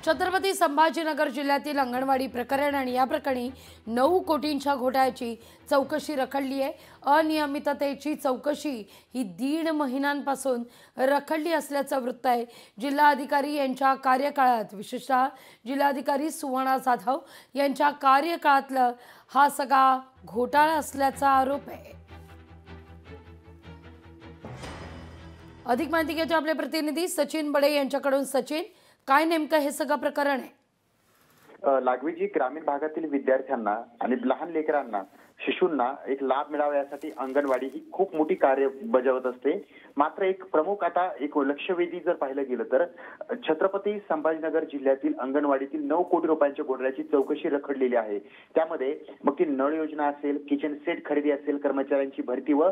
छत्रपती संभाजीनगर जिल्ह्यातील अंगणवाडी प्रकरण आणि या प्रकरणी 9 कोटींच्या घोटाळ्याची चौकशी रखडली आहे। अनियमिततेची चौकशी ही 1.5 महिन्यांपासून रखडली असल्याचं वृत्त आहे। जिल्हाधिकारी यांच्या कार्यकाळात विशेषतः जिल्हाधिकारी सुवर्णा जाधव यांच्या कार्यकाळातला हा सगळा घोटाळा असल्याचा आरोप आहे। अधिक माहिती घेतो आपले प्रतिनिधी सचिन बडे यांच्याकडून। सचिन, काय नेमकं हे सगळं प्रकरण आहे? लागवीजी ग्रामीण भागातील विद्यार्थ्यांना आणि लहान लेकरांना शिशूंना एक लाभ मिळावा यासाठी अंगणवाडी ही खूप मोठी कार्य बजावत असते। मात्र एक प्रमुख आता एक लक्षवेधी जर पाहिलं गेलं तर छत्रपती संभाजीनगर जिल्ह्यातील अंगणवाडीतील 9 कोटी रुपयांच्या घोटाळ्याची चौकशी रखडलेली आहे। त्यामध्ये मग ती नळ योजना असेल, किचन सेट खरेदी असेल, कर्मचाऱ्यांची भरती व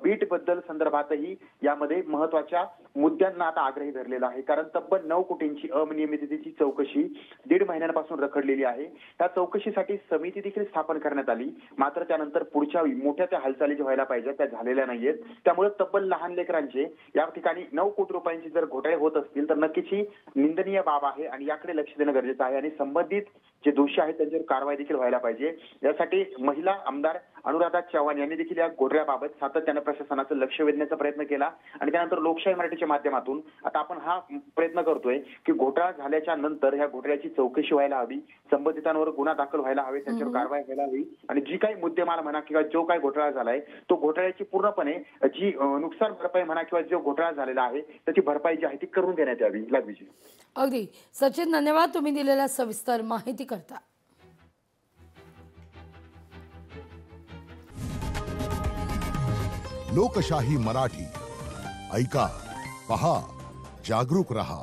बीट बद्दल संदर्भातही यामध्ये महत्त्वाच्या मुद्द्यांना आता आग्रही धरलेला आहे। कारण तब्बल 9 कोटींची अनियमिततेची चौकशी 1.5 महिन्यांपासून रखडलेली आहे। त्या चौकशीसाठी समिती देखील स्थापन करण्यात आली, मात्र त्यानंतर पुढच्या मोठ्या त्या हालचाली ज्या व्हायला पाहिजे त्या झालेल्या नाहीयेत। त्यामुळे तब्बल लहान लेकरांचे या ठिकाणी 9 कोटी रुपयांचे जर घोटाळे होत असतील तर नक्कीच ही निंदनीय बाब आहे आणि याकडे लक्ष देणं गरजेचं आहे आणि संबंधित जे दोषी आहेत त्यांच्यावर कारवाई देखील व्हायला पाहिजे। यासाठी महिला आमदार अनुराधा चव्हाण यांनी देखील या घोटाळ्याबाबत सातत्याने प्रशासनाचं लक्ष वेधण्याचा प्रयत्न केला आणि त्यानंतर लोकशाही मराठीच्या माध्यमातून आता आपण हा प्रयत्न करतोय की घोटाळा झाल्याच्या नंतर ह्या घोटाळ्याची चौकशी व्हायला हवी, संबंधितांवर गुन्हा दाखल व्हायला हवे, त्यांच्यावर कारवाई व्हायला हवी आणि जी काही मुद्देमाल म्हणा किंवा जो काही घोटाळा झालाय तो घोटाळ्याची पूर्णपणे जी नुकसान भरपाई म्हणा किंवा जो घोटाळा झालेला आहे त्याची भरपाई जी आहे ती करून देण्यात यावी। लागवीजी अगदी सचिन, धन्यवाद तुम्ही दिलेल्या सविस्तर माहिती करता। लोकशाही मराठी ऐका, पहा, जागरूक रहा।